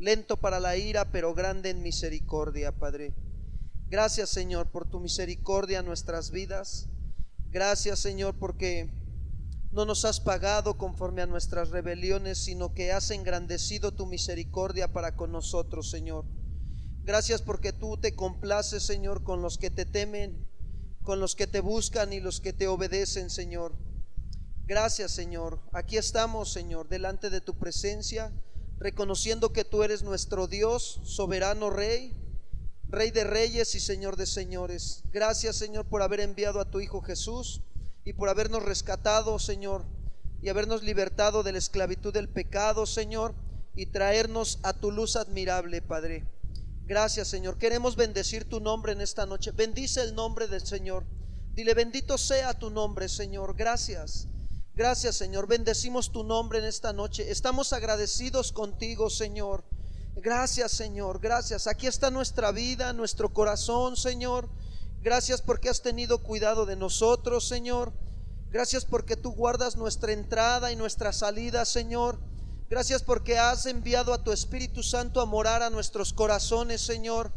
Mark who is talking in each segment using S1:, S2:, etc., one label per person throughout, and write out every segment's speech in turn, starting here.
S1: lento para la ira, pero grande en misericordia, Padre. Gracias, Señor, por tu misericordia en nuestras vidas. Gracias, Señor, porque no nos has pagado conforme a nuestras rebeliones, sino que has engrandecido tu misericordia para con nosotros, Señor. Gracias porque tú te complaces, Señor, con los que te temen, con los que te buscan y los que te obedecen, Señor. Gracias, Señor. Aquí estamos, Señor, delante de tu presencia, reconociendo que tú eres nuestro Dios, soberano Rey, Rey de reyes y Señor de señores. Gracias, Señor, por haber enviado a tu Hijo Jesús y por habernos rescatado, Señor, y habernos libertado de la esclavitud del pecado, Señor, y traernos a tu luz admirable, Padre. Gracias, Señor. Queremos bendecir tu nombre en esta noche. Bendice el nombre del Señor. Dile: bendito sea tu nombre, Señor. Gracias. Gracias, Señor. Bendecimos tu nombre en esta noche. Estamos agradecidos contigo, Señor. Gracias, Señor. Gracias. Aquí está nuestra vida, nuestro corazón, Señor. Gracias porque has tenido cuidado de nosotros, Señor. Gracias porque tú guardas nuestra entrada y nuestra salida, Señor. Gracias porque has enviado a tu Espíritu Santo a morar a nuestros corazones, Señor,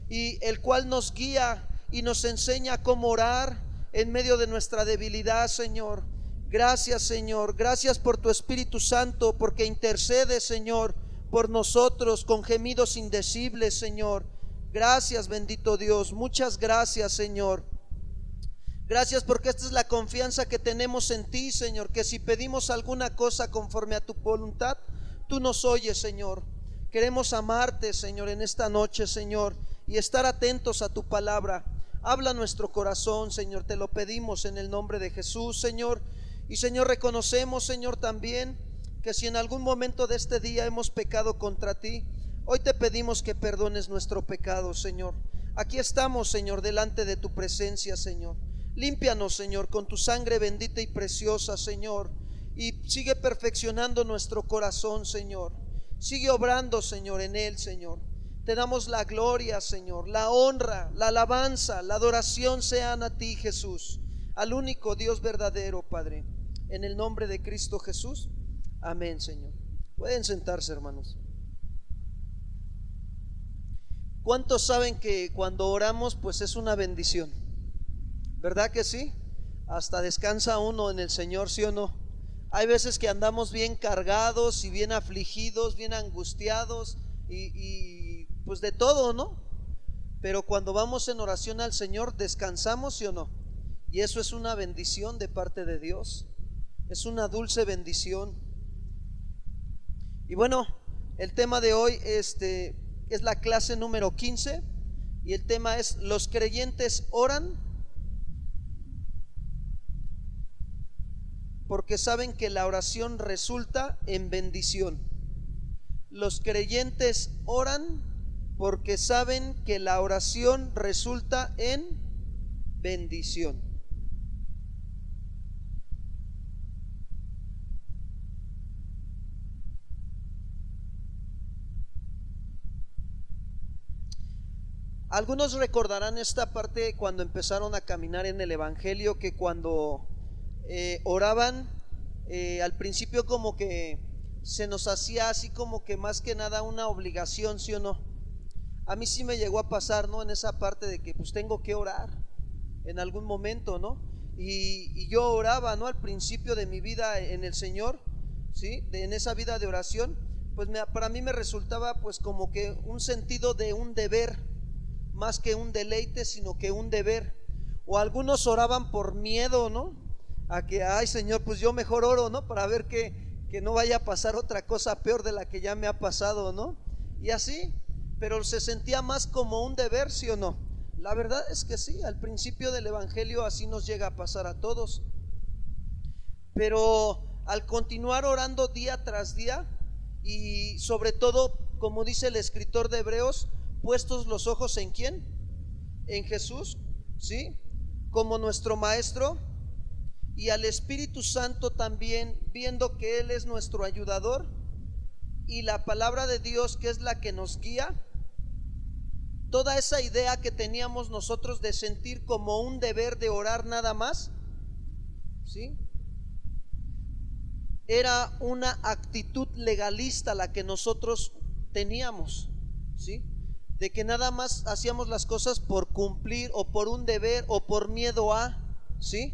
S1: y el cual nos guía y nos enseña cómo orar en medio de nuestra debilidad, Señor. Gracias, Señor. Gracias por tu Espíritu Santo, porque intercede, Señor, por nosotros con gemidos indecibles, Señor. Gracias, bendito Dios. Muchas gracias, Señor. Gracias porque esta es la confianza que tenemos en ti, Señor, que si pedimos alguna cosa conforme a tu voluntad, tú nos oyes, Señor. Queremos amarte, Señor, en esta noche, Señor, y estar atentos a tu palabra. Habla nuestro corazón, Señor, te lo pedimos en el nombre de Jesús, Señor. Y, Señor, reconocemos, Señor, también que si en algún momento de este día hemos pecado contra ti, hoy te pedimos que perdones nuestro pecado, Señor. Aquí estamos, Señor, delante de tu presencia, Señor. Límpianos, Señor, con tu sangre bendita y preciosa, Señor, y sigue perfeccionando nuestro corazón, Señor. Sigue obrando, Señor, en él, Señor. Te damos la gloria, Señor, la honra, la alabanza, la adoración sean a ti, Jesús, al único Dios verdadero, Padre. En el nombre de Cristo Jesús. Amén, Señor. Pueden sentarse, hermanos. ¿Cuántos saben que cuando oramos, pues es una bendición? ¿Verdad que sí? Hasta descansa uno en el Señor, ¿sí o no? Hay veces que andamos bien cargados y bien afligidos, bien angustiados y pues de todo, ¿no? Pero cuando vamos en oración al Señor, descansamos, ¿sí o no? Y eso es una bendición de parte de Dios. Es una dulce bendición. Y bueno, el tema de hoy es la clase número 15 y el tema es: los creyentes oran porque saben que la oración resulta en bendición. Los creyentes oran porque saben que la oración resulta en bendición. Algunos recordarán esta parte cuando empezaron a caminar en el Evangelio, que cuando oraban, al principio como que se nos hacía así como que más que nada una obligación, ¿sí o no? A mí sí me llegó a pasar, ¿no? En esa parte de que pues tengo que orar en algún momento, ¿no? Y yo oraba, ¿no? Al principio de mi vida en el Señor, ¿sí? En esa vida de oración, pues para mí me resultaba pues como que un sentido de un deber, más que un deleite, sino que un deber. O algunos oraban por miedo, ¿no? A que, ay, Señor, pues yo mejor oro, ¿no? Para ver que no vaya a pasar otra cosa peor de la que ya me ha pasado, ¿no? Y así, pero se sentía más como un deber, ¿sí o no? La verdad es que sí, al principio del Evangelio así nos llega a pasar a todos. Pero al continuar orando día tras día, y sobre todo, como dice el escritor de Hebreos, puestos los ojos ¿en quién? En Jesús, ¿sí? Como nuestro maestro, y al Espíritu Santo también, viendo que Él es nuestro ayudador, y la palabra de Dios que es la que nos guía. Toda esa idea que teníamos nosotros de sentir como un deber de orar nada más, ¿sí? Era una actitud legalista la que nosotros teníamos, ¿sí? De que nada más hacíamos las cosas por cumplir o por un deber o por miedo a, ¿sí?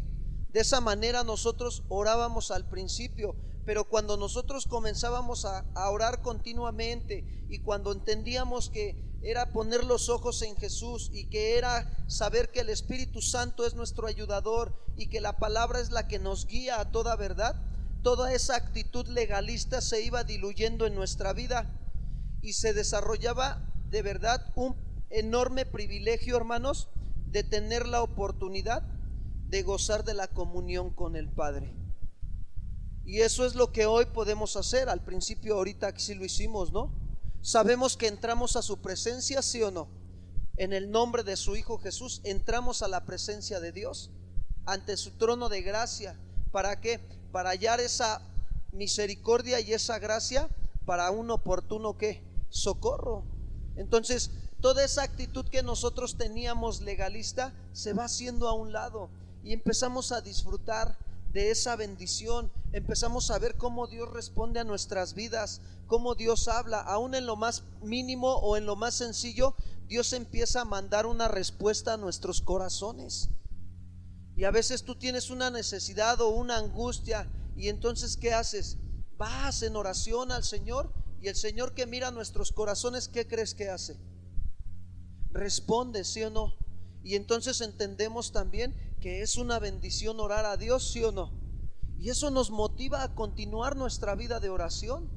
S1: De esa manera nosotros orábamos al principio, pero cuando nosotros comenzábamos a orar continuamente y cuando entendíamos que era poner los ojos en Jesús y que era saber que el Espíritu Santo es nuestro ayudador y que la palabra es la que nos guía a toda verdad, toda esa actitud legalista se iba diluyendo en nuestra vida y se desarrollaba de verdad un enorme privilegio, hermanos, de tener la oportunidad de gozar de la comunión con el Padre. Y eso es lo que hoy podemos hacer. Al principio, ahorita que sí lo hicimos, ¿no? Sabemos que entramos a su presencia, ¿sí o no? En el nombre de su Hijo Jesús entramos a la presencia de Dios, ante su trono de gracia. ¿Para qué? Para hallar esa misericordia y esa gracia para un oportuno ¿qué? Socorro. Entonces, toda esa actitud que nosotros teníamos legalista se va haciendo a un lado y empezamos a disfrutar de esa bendición. Empezamos a ver cómo Dios responde a nuestras vidas, cómo Dios habla, aún en lo más mínimo o en lo más sencillo. Dios empieza a mandar una respuesta a nuestros corazones. Y a veces tú tienes una necesidad o una angustia, y entonces ¿qué haces? Vas en oración al Señor, y el Señor que mira nuestros corazones, ¿qué crees que hace? Responde, ¿sí o no? Y entonces entendemos también que es una bendición orar a Dios, ¿sí o no? Y eso nos motiva a continuar nuestra vida de oración.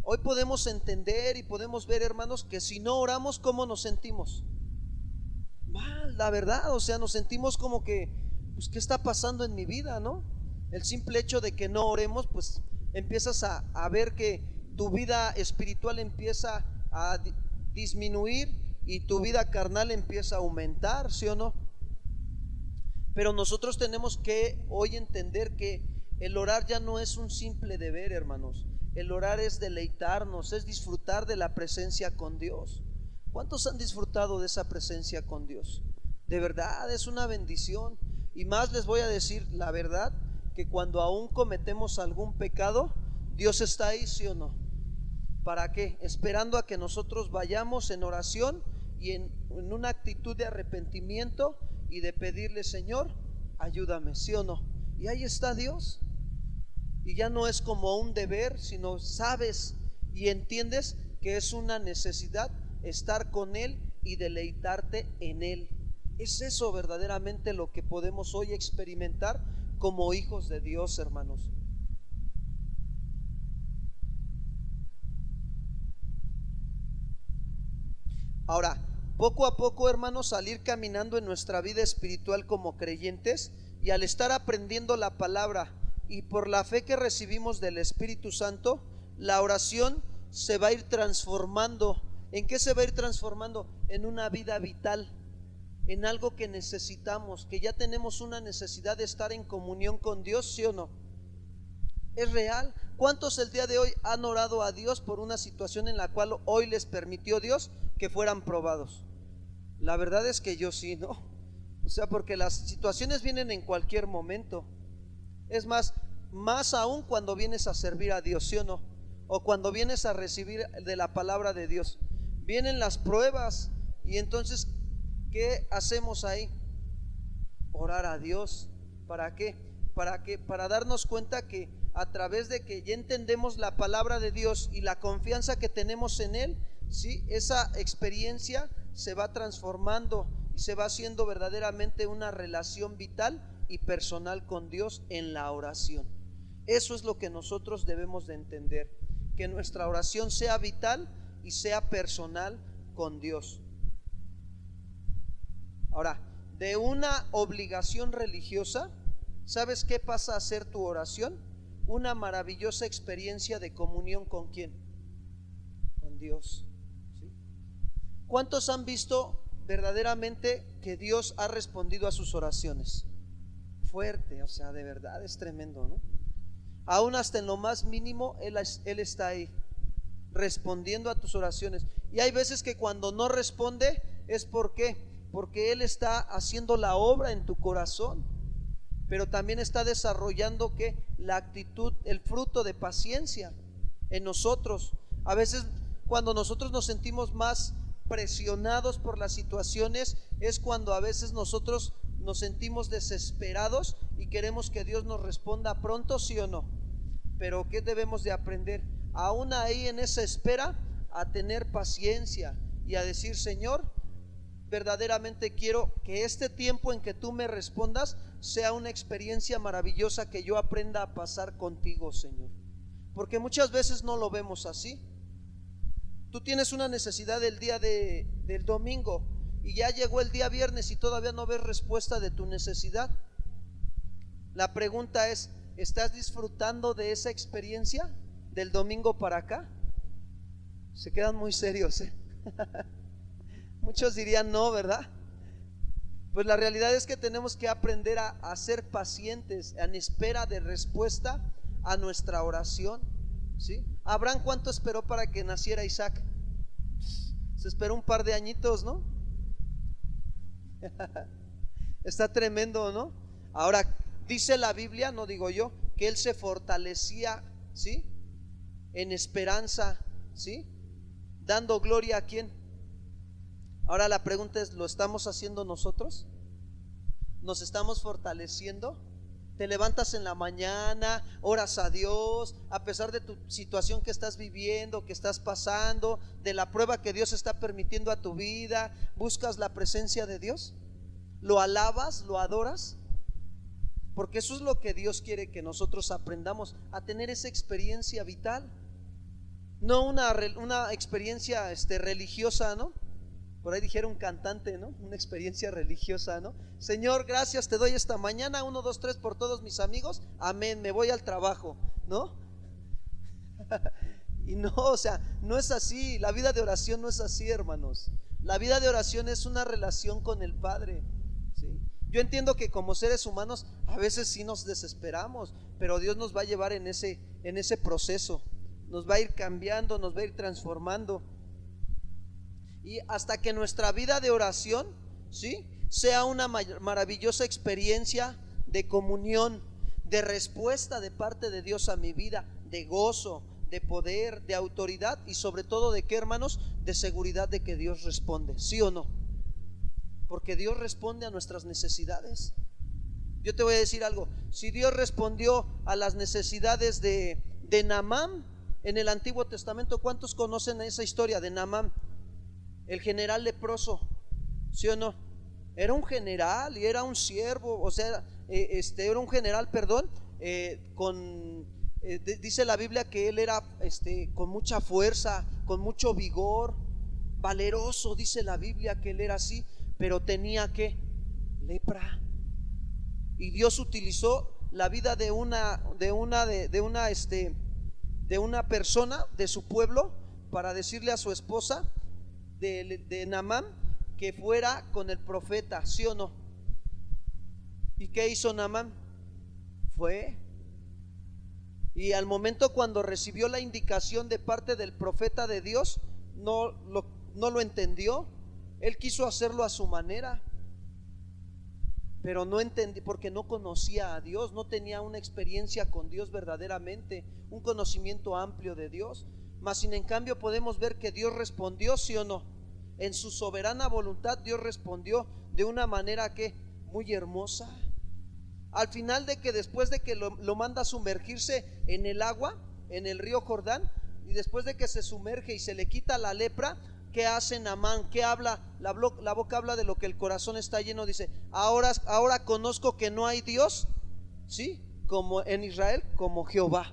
S1: Hoy podemos entender y podemos ver, hermanos, que si no oramos, ¿cómo nos sentimos? Mal, la verdad, o sea, nos sentimos como que, pues, ¿qué está pasando en mi vida, no? El simple hecho de que no oremos, pues empiezas a ver que tu vida espiritual empieza a disminuir y tu vida carnal empieza a aumentar, ¿sí o no? Pero nosotros tenemos que hoy entender que el orar ya no es un simple deber, hermanos. El orar es deleitarnos, es disfrutar de la presencia con Dios. ¿Cuántos han disfrutado de esa presencia con Dios? De verdad es una bendición. Y más les voy a decir la verdad, que cuando aún cometemos algún pecado, Dios está ahí, ¿sí o no? ¿Para qué? Esperando a que nosotros vayamos en oración y en una actitud de arrepentimiento y de pedirle, Señor, ayúdame, ¿sí o no? Y ahí está Dios. Y ya no es como un deber, sino sabes y entiendes que es una necesidad estar con Él y deleitarte en Él. Es eso verdaderamente lo que podemos hoy experimentar como hijos de Dios, hermanos. Ahora, poco a poco, hermanos, al ir caminando en nuestra vida espiritual como creyentes y al estar aprendiendo la palabra y por la fe que recibimos del Espíritu Santo, la oración se va a ir transformando. ¿En qué se va a ir transformando? En una vida vital, en algo que necesitamos, que ya tenemos una necesidad de estar en comunión con Dios, ¿sí o no? Es real. ¿Cuántos el día de hoy han orado a Dios por una situación en la cual hoy les permitió Dios que fueran probados? La verdad es que yo sí, ¿no? O sea, porque las situaciones vienen en cualquier momento. Es más aún cuando vienes a servir a Dios, ¿sí o no? O cuando vienes a recibir de la palabra de Dios. Vienen las pruebas y entonces, ¿qué hacemos ahí? Orar a Dios. ¿Para qué? Para darnos cuenta que a través de que ya entendemos la palabra de Dios y la confianza que tenemos en Él, ¿sí? Esa experiencia se va transformando y se va haciendo verdaderamente una relación vital y personal con Dios en la oración. Eso es lo que nosotros debemos de entender, que nuestra oración sea vital y sea personal con Dios. Ahora, de una obligación religiosa, ¿sabes qué pasa a ser tu oración? Una maravillosa experiencia de comunión ¿con quién? Con Dios. ¿Sí? ¿Cuántos han visto verdaderamente que Dios ha respondido a sus oraciones? Fuerte, o sea, de verdad es tremendo, ¿no? Aún hasta en lo más mínimo Él está ahí respondiendo a tus oraciones. Y hay veces que cuando no responde es porque Él está haciendo la obra en tu corazón, pero también está desarrollando que la actitud, el fruto de paciencia en nosotros. A veces cuando nosotros nos sentimos más presionados por las situaciones, es cuando a veces nosotros nos sentimos desesperados y queremos que Dios nos responda pronto, ¿sí o no? Pero ¿qué debemos de aprender? Aún ahí en esa espera, a tener paciencia y a decir: Señor, verdaderamente quiero que este tiempo en que tú me respondas sea una experiencia maravillosa, que yo aprenda a pasar contigo, Señor. Porque muchas veces no lo vemos así. Tú tienes una necesidad del día del domingo y ya llegó el día viernes y todavía no ves respuesta de tu necesidad. La pregunta es: ¿estás disfrutando de esa experiencia del domingo para acá? Se quedan muy serios, ¿eh? Muchos dirían no, ¿verdad? Pues la realidad es que tenemos que aprender a ser pacientes en espera de respuesta a nuestra oración, ¿sí? Abraham, ¿cuánto esperó para que naciera Isaac? Se esperó un par de añitos, ¿no? Está tremendo, ¿no? Ahora, dice la Biblia, no digo yo, que él se fortalecía, ¿sí? En esperanza, ¿sí? Dando gloria ¿a quién? Ahora la pregunta es: ¿lo estamos haciendo nosotros? ¿Nos estamos fortaleciendo? Te levantas en la mañana, oras a Dios, a pesar de tu situación que estás viviendo, que estás pasando, de la prueba que Dios está permitiendo a tu vida, buscas la presencia de Dios, lo alabas, lo adoras, porque eso es lo que Dios quiere que nosotros aprendamos, a tener esa experiencia vital, no una experiencia religiosa, ¿no? Por ahí dijeron cantante, ¿no? Una experiencia religiosa, ¿no? Señor, gracias te doy esta mañana, 1, 2, 3 por todos mis amigos, amén, me voy al trabajo, ¿no? Y no, o sea, no es así. La vida de oración no es así, hermanos. La vida de oración es una relación con el Padre, ¿sí? Yo entiendo que como seres humanos a veces sí nos desesperamos, pero Dios nos va a llevar en ese proceso, nos va a ir cambiando, nos va a ir transformando. Y hasta que nuestra vida de oración, ¿sí?, sea una maravillosa experiencia de comunión, de respuesta de parte de Dios a mi vida, de gozo, de poder, de autoridad y sobre todo de qué, hermanos, de seguridad de que Dios responde, ¿sí o no? Porque Dios responde a nuestras necesidades. Yo te voy a decir algo: si Dios respondió a las necesidades de Naamán en el Antiguo Testamento, ¿cuántos conocen esa historia de Naamán, el general leproso? ¿Sí o no? Era un general y era un siervo, o sea, era un general, perdón, dice la Biblia que él era con mucha fuerza, con mucho vigor, valeroso, dice la Biblia que él era así, pero tenía ¿qué? Lepra. Y Dios utilizó la vida de una persona de su pueblo para decirle a su esposa de Naamán que fuera con el profeta, ¿sí o no? ¿Y qué hizo Naamán? Fue. Y al momento cuando recibió la indicación de parte del profeta de Dios, no lo entendió. Él quiso hacerlo a su manera, pero no entendí, porque no conocía a Dios, no tenía una experiencia con Dios verdaderamente, un conocimiento amplio de Dios. Mas sin en cambio podemos ver que Dios respondió, ¿sí o no? En su soberana voluntad Dios respondió de una manera que muy hermosa. Al final de que después de que lo manda a sumergirse en el agua, en el río Jordán, y después de que se sumerge y se le quita la lepra, ¿qué hace Naamán? ¿Qué habla? La boca habla de lo que el corazón está lleno. Dice: ahora conozco que no hay Dios, ¿sí?, como en Israel, como Jehová.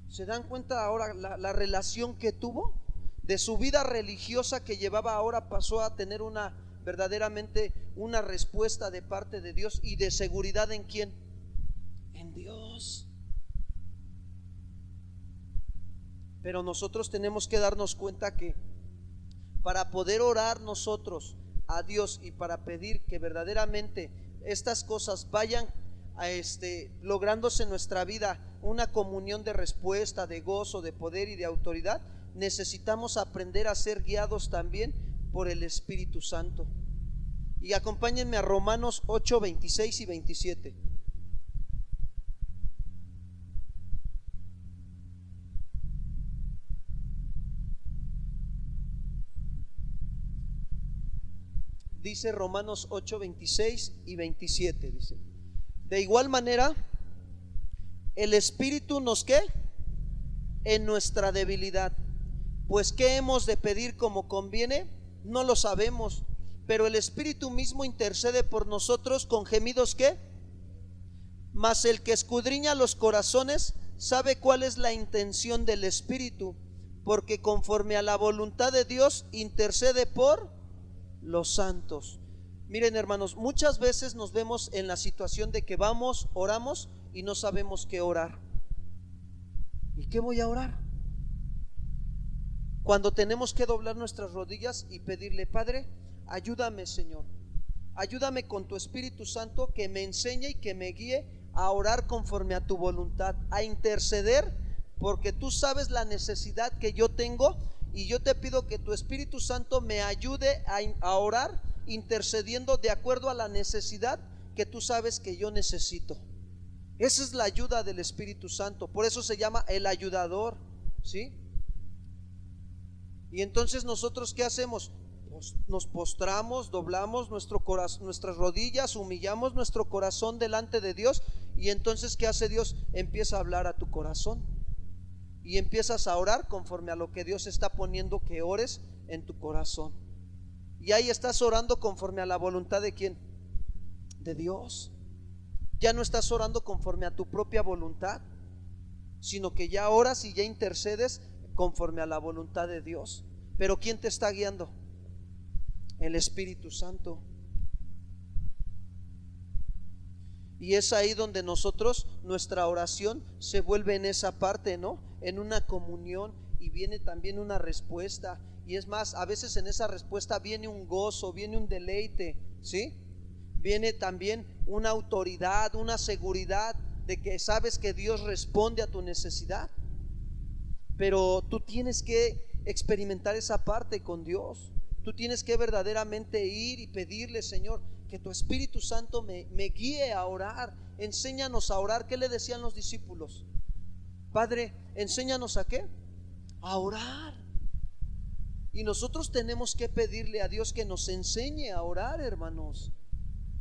S1: ¿Se dan cuenta ahora la relación que tuvo? De su vida religiosa que llevaba, ahora pasó a tener verdaderamente una respuesta de parte de Dios y de seguridad. ¿En quién? En Dios. Pero nosotros tenemos que darnos cuenta que para poder orar nosotros a Dios y para pedir que verdaderamente estas cosas vayan lográndose en nuestra vida, una comunión de respuesta, de gozo, de poder y de autoridad, necesitamos aprender a ser guiados también por el Espíritu Santo. Y acompáñenme a Romanos 8, 26 y 27. Dice Romanos 8, 26 y 27, dice: de igual manera, el Espíritu nos ¿qué? En nuestra debilidad. Pues ¿qué hemos de pedir como conviene? No lo sabemos, pero el Espíritu mismo intercede por nosotros con gemidos ¿qué? Mas el que escudriña los corazones sabe cuál es la intención del Espíritu, porque conforme a la voluntad de Dios intercede por los santos. Miren, hermanos, muchas veces nos vemos en la situación de que vamos, oramos y no sabemos qué orar. ¿Y qué voy a orar? Cuando tenemos que doblar nuestras rodillas y pedirle: Padre, ayúdame, Señor, ayúdame con tu Espíritu Santo, que me enseñe y que me guíe a orar conforme a tu voluntad, a interceder, porque tú sabes la necesidad que yo tengo, y yo te pido que tu Espíritu Santo me ayude a orar intercediendo de acuerdo a la necesidad que tú sabes que yo necesito. Esa es la ayuda del Espíritu Santo, por eso se llama el ayudador, ¿sí? Y entonces nosotros ¿qué hacemos? Pues nos postramos, doblamos nuestro corazón, nuestras rodillas, humillamos nuestro corazón delante de Dios, y entonces ¿qué hace Dios? Empieza a hablar a tu corazón y empiezas a orar conforme a lo que Dios está poniendo que ores en tu corazón. Y ahí estás orando conforme a la voluntad de ¿quién? De Dios. Ya no estás orando conforme a tu propia voluntad, sino que ya oras y ya intercedes conforme a la voluntad de Dios. Pero ¿quién te está guiando? El Espíritu Santo. Y es ahí donde nosotros, nuestra oración se vuelve en esa parte, ¿no? En una comunión, y viene también una respuesta. Y es más, a veces en esa respuesta viene un gozo, viene un deleite, ¿sí? Viene también una autoridad, una seguridad de que sabes que Dios responde a tu necesidad. Pero tú tienes que experimentar esa parte con Dios. Tú tienes que verdaderamente ir y pedirle: Señor, que tu Espíritu Santo me guíe a orar. Enséñanos a orar. ¿Qué le decían los discípulos? Padre, enséñanos ¿a qué? A orar. Y nosotros tenemos que pedirle a Dios que nos enseñe a orar, hermanos.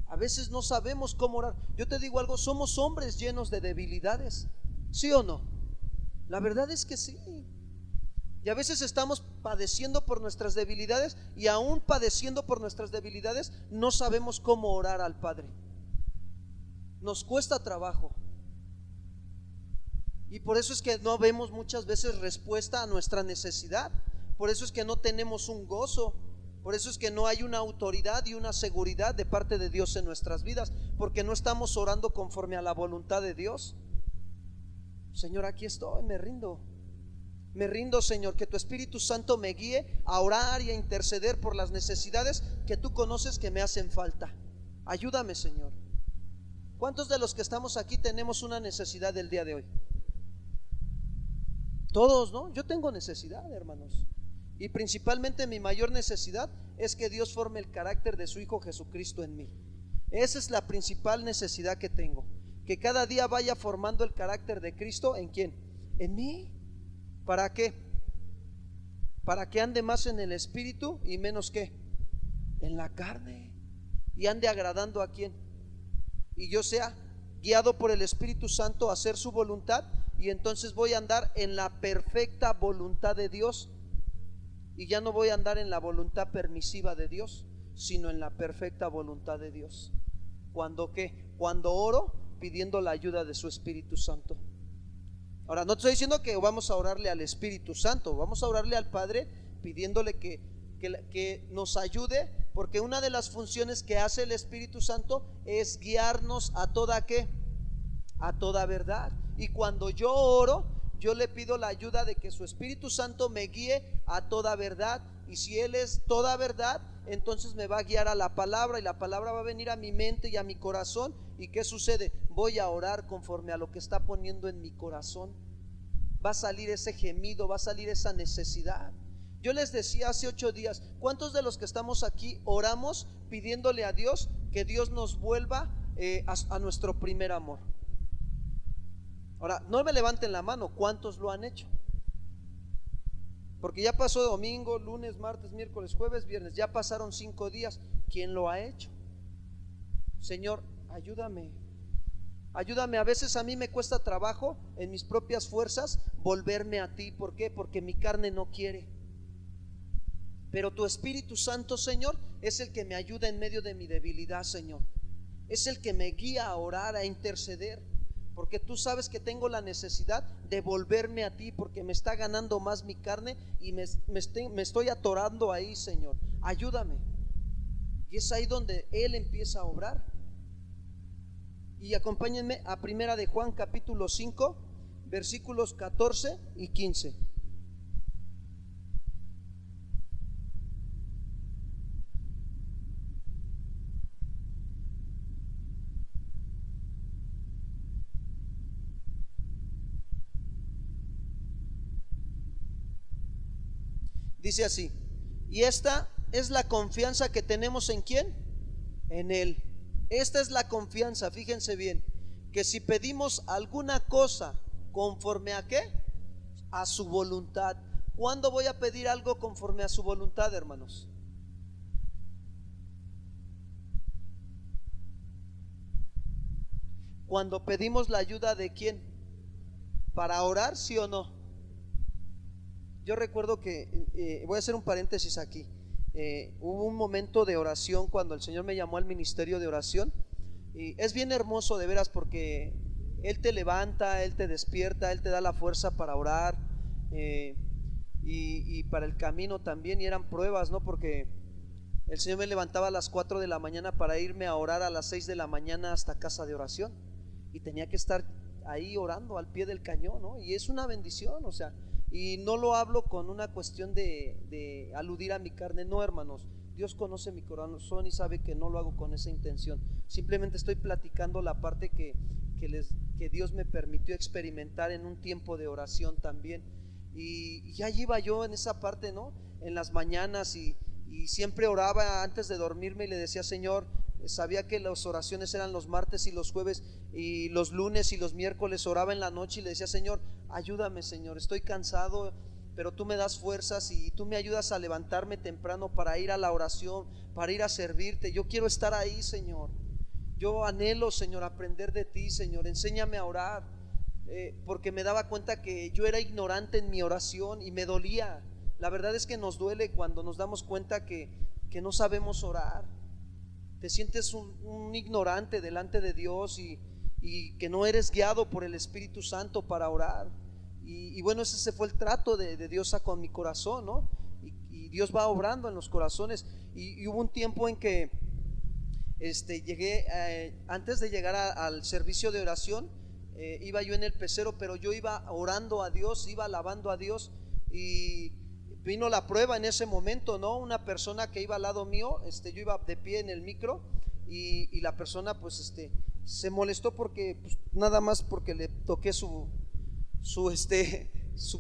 S1: A veces no sabemos cómo orar. Yo te digo algo, somos hombres llenos de debilidades, ¿sí o no? La verdad es que sí. Y a veces estamos padeciendo por nuestras debilidades, y aún padeciendo por nuestras debilidades no sabemos cómo orar al Padre. Nos cuesta trabajo. Y por eso es que no vemos muchas veces respuesta a nuestra necesidad. Por eso es que no tenemos un gozo. Por eso es que no hay una autoridad y una seguridad de parte de Dios en nuestras vidas, porque no estamos orando conforme a la voluntad de Dios. Señor, aquí estoy, me rindo, Señor, que tu Espíritu Santo me guíe a orar y a interceder por las necesidades que tú conoces que me hacen falta. Ayúdame, Señor. ¿Cuántos de los que estamos aquí tenemos una necesidad del día de hoy? Todos, ¿no? Yo tengo necesidad, hermanos. Y principalmente mi mayor necesidad es que Dios forme el carácter de su Hijo Jesucristo en mí. Esa es la principal necesidad que tengo. Que cada día vaya formando el carácter de Cristo. ¿En quién? En mí. ¿Para qué? Para que ande más en el Espíritu y menos ¿qué? En la carne. Y ande agradando ¿a quién? Y yo sea guiado por el Espíritu Santo a hacer su voluntad. Y entonces voy a andar en la perfecta voluntad de Dios. Y ya no voy a andar en la voluntad permisiva de Dios, sino en la perfecta voluntad de Dios. ¿Cuándo qué? Cuando oro pidiendo la ayuda de su Espíritu Santo. Ahora, no estoy diciendo que vamos a orarle al Espíritu Santo, vamos a orarle al Padre pidiéndole que nos ayude, porque una de las funciones que hace el Espíritu Santo es guiarnos a toda ¿qué? A toda verdad. Y cuando yo oro, yo le pido la ayuda de que su Espíritu Santo me guíe a toda verdad. Y si Él es toda verdad, entonces me va a guiar a la palabra, y la palabra va a venir a mi mente y a mi corazón. ¿Y qué sucede? Voy a orar conforme a lo que está poniendo en mi corazón. Va a salir ese gemido, va a salir esa necesidad. Yo les decía hace 8 días, ¿cuántos de los que estamos aquí oramos pidiéndole a Dios que Dios nos vuelva a nuestro primer amor? Ahora, no me levanten la mano, ¿cuántos lo han hecho? Porque ya pasó domingo, lunes, martes, miércoles, jueves, viernes, ya pasaron 5 días. ¿Quién lo ha hecho? Señor, ayúdame. Ayúdame, a veces a mí me cuesta trabajo en mis propias fuerzas volverme a ti. ¿Por qué? Porque mi carne no quiere. Pero tu Espíritu Santo, Señor, es el que me ayuda en medio de mi debilidad, Señor. Es el que me guía a orar, a interceder. Porque tú sabes que tengo la necesidad de volverme a ti, porque me está ganando más mi carne y me estoy atorando ahí, Señor. Ayúdame. Y es ahí donde Él empieza a obrar. Y acompáñenme a Primera de Juan capítulo 5, versículos 14 y 15. Dice así: y esta es la confianza que tenemos ¿en quién? En Él. Esta es la confianza, fíjense bien, que si pedimos alguna cosa conforme a ¿qué? A su voluntad. ¿Cuándo voy a pedir algo conforme a su voluntad, hermanos? Cuando pedimos la ayuda de ¿quién? Para orar, ¿sí o no? Yo recuerdo que, voy a hacer un paréntesis aquí. Hubo un momento de oración cuando el Señor me llamó al ministerio de oración, y es bien hermoso de veras, porque Él te levanta, Él te despierta, Él te da la fuerza para orar, y para el camino también. Y eran pruebas, ¿no? Porque el Señor me levantaba a las 4 de la mañana para irme a orar a las 6 de la mañana hasta casa de oración, y tenía que estar ahí orando al pie del cañón, ¿no? Y es una bendición, o sea, y no lo hablo con una cuestión de aludir a mi carne, no, hermanos. Dios conoce mi corazón y sabe que no lo hago con esa intención. Simplemente estoy platicando la parte que Dios me permitió experimentar en un tiempo de oración también. Y allí iba yo en esa parte, ¿no? En las mañanas, y siempre oraba antes de dormirme y le decía: Señor, sabía que las oraciones eran los martes y los jueves, y los lunes y los miércoles oraba en la noche y le decía: Señor, ayúdame, Señor, estoy cansado, pero tú me das fuerzas y tú me ayudas a levantarme temprano para ir a la oración, para ir a servirte. Yo quiero estar ahí, Señor. Yo anhelo, Señor, aprender de ti, Señor. Enséñame a orar, porque me daba cuenta que yo era ignorante en mi oración y me dolía. La verdad es que nos duele cuando nos damos cuenta que no sabemos orar. Te sientes un ignorante delante de Dios, y que no eres guiado por el Espíritu Santo para orar. Y bueno, ese fue el trato de Dios con mi corazón, ¿no? Y Dios va obrando en los corazones. Y hubo un tiempo en que llegué, antes de llegar al servicio de oración, iba yo en el pecero, pero yo iba orando a Dios, iba alabando a Dios, y vino la prueba en ese momento, ¿no? Una persona que iba al lado mío, yo iba de pie en el micro, y la persona pues se molestó porque pues, nada más porque le toqué su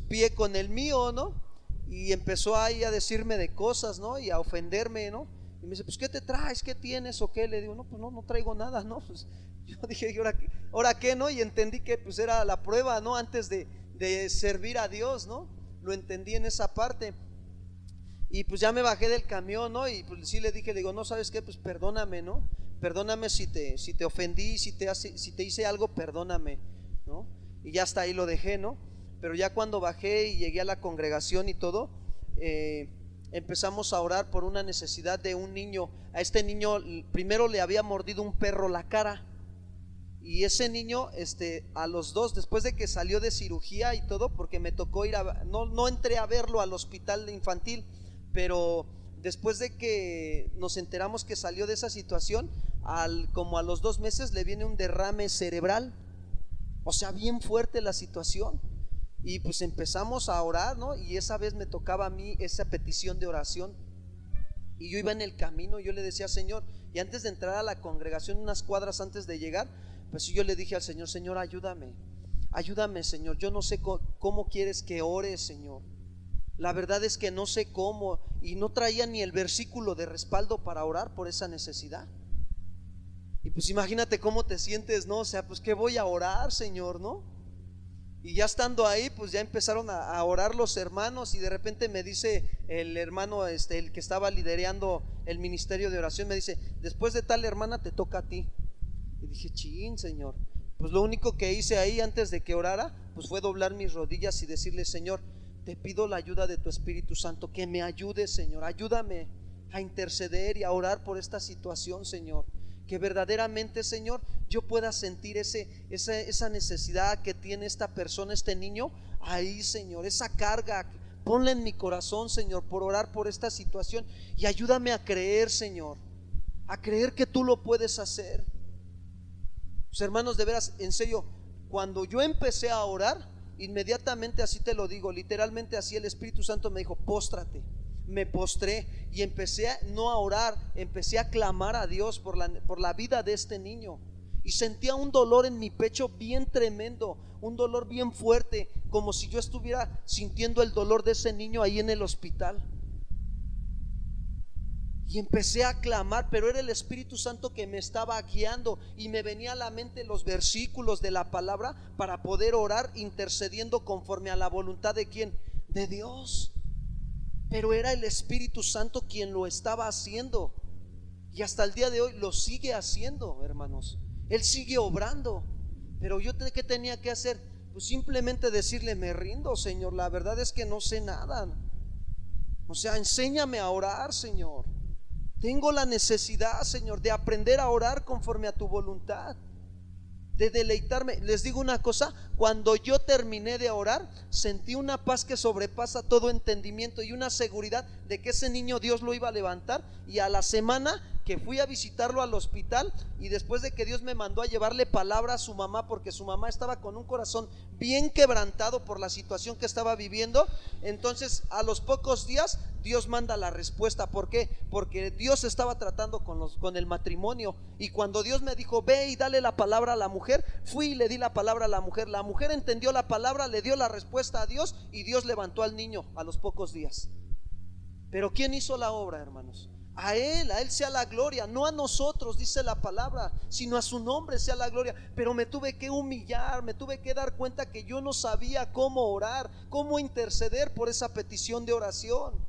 S1: pie con el mío, ¿no? Y empezó ahí a decirme de cosas, ¿no? Y a ofenderme, ¿no? Y me dice: pues ¿qué te traes? ¿Qué tienes o qué? Le digo: no, pues no traigo nada, ¿no? Pues yo dije: ¿ahora qué, no? Y entendí que pues era la prueba, ¿no? Antes de servir a Dios, ¿no? Lo entendí en esa parte. Y pues ya me bajé del camión, ¿no? Y pues sí le dije, le digo: no, ¿sabes qué? Pues perdóname, ¿no? Perdóname si te ofendí, si te hice algo, perdóname, ¿no? Y ya hasta ahí lo dejé, ¿no? Pero ya cuando bajé y llegué a la congregación y todo, empezamos a orar por una necesidad de un niño. A este niño primero le había mordido un perro la cara, y ese niño, a los 2, después de que salió de cirugía y todo, porque me tocó ir no entré a verlo al hospital infantil, pero después de que nos enteramos que salió de esa situación, como a los 2 meses le viene un derrame cerebral. O sea, bien fuerte la situación. Y pues empezamos a orar, ¿no? Y esa vez me tocaba a mí esa petición de oración. Y yo iba en el camino, yo le decía: Señor, y antes de entrar a la congregación, unas cuadras antes de llegar, pues yo le dije al Señor: Señor, ayúdame, Señor, yo no sé cómo quieres que ore, Señor. La verdad es que no sé cómo, y no traía ni el versículo de respaldo para orar por esa necesidad. Y pues imagínate cómo te sientes, ¿no? O sea, pues ¿qué voy a orar, Señor, no? Y ya estando ahí, pues ya empezaron a orar los hermanos, y de repente me dice el hermano, el que estaba liderando el ministerio de oración, me dice: después de tal hermana te toca a ti. Y dije: chin, Señor. Pues lo único que hice ahí antes de que orara, pues fue doblar mis rodillas y decirle: Señor, te pido la ayuda de tu Espíritu Santo, que me ayude, Señor, ayúdame a interceder y a orar por esta situación, Señor. Que verdaderamente, Señor, yo pueda sentir esa necesidad que tiene esta persona, este niño, ahí, Señor, esa carga. Ponla en mi corazón, Señor, por orar por esta situación, y ayúdame a creer, Señor, a creer que tú lo puedes hacer. Pues, hermanos, de veras, en serio, cuando yo empecé a orar, inmediatamente, así te lo digo, literalmente así, el Espíritu Santo me dijo: póstrate. Me postré y empecé no a orar, empecé a clamar a Dios por la vida de este niño. Y sentía un dolor en mi pecho bien tremendo, un dolor bien fuerte, como si yo estuviera sintiendo el dolor de ese niño ahí en el hospital. Y empecé a clamar, pero era el Espíritu Santo que me estaba guiando, y me venía a la mente los versículos de la palabra para poder orar intercediendo conforme a la voluntad de ¿quién? De Dios. Pero era el Espíritu Santo quien lo estaba haciendo, y hasta el día de hoy lo sigue haciendo, hermanos. Él sigue obrando. Pero yo, ¿qué tenía que hacer? Pues simplemente decirle: me rindo, Señor, la verdad es que no sé nada. O sea, enséñame a orar, Señor. Tengo la necesidad, Señor, de aprender a orar conforme a tu voluntad, de deleitarme. Les digo una cosa: cuando yo terminé de orar, sentí una paz que sobrepasa todo entendimiento, y una seguridad de que ese niño Dios lo iba a levantar. Y a la semana que fui a visitarlo al hospital, y después de que Dios me mandó a llevarle palabra a su mamá, porque su mamá estaba con un corazón bien quebrantado por la situación que estaba viviendo, entonces a los pocos días Dios manda la respuesta. ¿Por qué? Porque Dios estaba tratando con el matrimonio. Y cuando Dios me dijo: ve y dale la palabra a la mujer, fui y le di la palabra a la mujer. La mujer entendió la palabra, le dio la respuesta a Dios, y Dios levantó al niño a los pocos días. Pero ¿quién hizo la obra, hermanos? A Él sea la gloria, no a nosotros, dice la palabra, sino a su nombre sea la gloria. Pero me tuve que humillar, me tuve que dar cuenta que yo no sabía cómo orar, cómo interceder por esa petición de oración,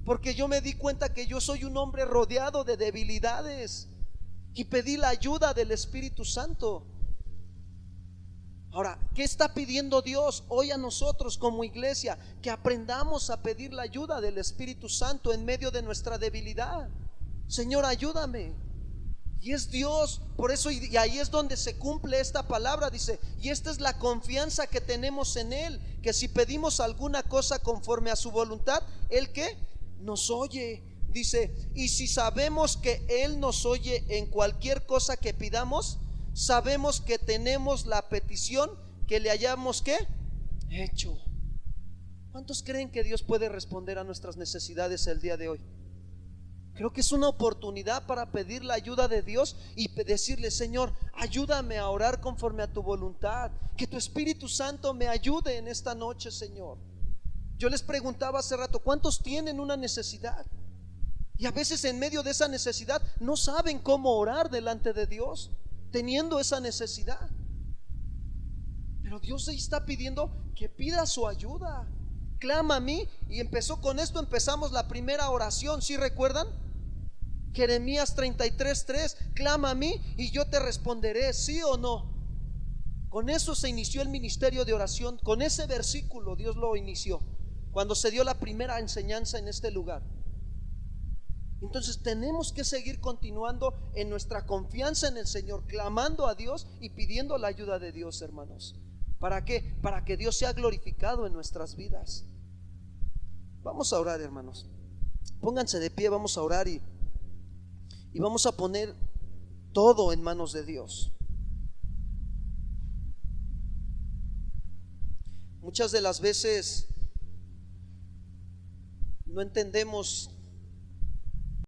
S1: porque yo me di cuenta que yo soy un hombre rodeado de debilidades, y pedí la ayuda del Espíritu Santo. Ahora, ¿qué está pidiendo Dios hoy a nosotros como iglesia? Que aprendamos a pedir la ayuda del Espíritu Santo en medio de nuestra debilidad. Señor, ayúdame. Y es Dios, por eso, y ahí es donde se cumple esta palabra. Dice: y esta es la confianza que tenemos en Él, que si pedimos alguna cosa conforme a su voluntad, Él ¿qué? Nos oye. Dice: y si sabemos que Él nos oye en cualquier cosa que pidamos, sabemos que tenemos la petición que le hayamos ¿qué? Hecho. ¿Cuántos creen que Dios puede responder a nuestras necesidades el día de hoy? Creo que es una oportunidad para pedir la ayuda de Dios y decirle: Señor, ayúdame a orar conforme a tu voluntad. Que tu Espíritu Santo me ayude en esta noche, Señor. Yo les preguntaba hace rato: ¿cuántos tienen una necesidad? Y a veces en medio de esa necesidad no saben cómo orar delante de Dios, teniendo esa necesidad. Pero Dios ahí está pidiendo que pida su ayuda. Clama a mí. Y empezó con esto, empezamos la primera oración, ¿sí recuerdan? Jeremías 33:3: clama a mí y yo te responderé, ¿sí o no? Con eso se inició el ministerio de oración. Con ese versículo Dios lo inició cuando se dio la primera enseñanza en este lugar. Entonces tenemos que seguir continuando en nuestra confianza en el Señor, clamando a Dios y pidiendo la ayuda de Dios, hermanos. ¿Para qué? Para que Dios sea glorificado en nuestras vidas. Vamos a orar, hermanos. Pónganse de pie, vamos a orar y vamos a poner todo en manos de Dios. Muchas de las veces no entendemos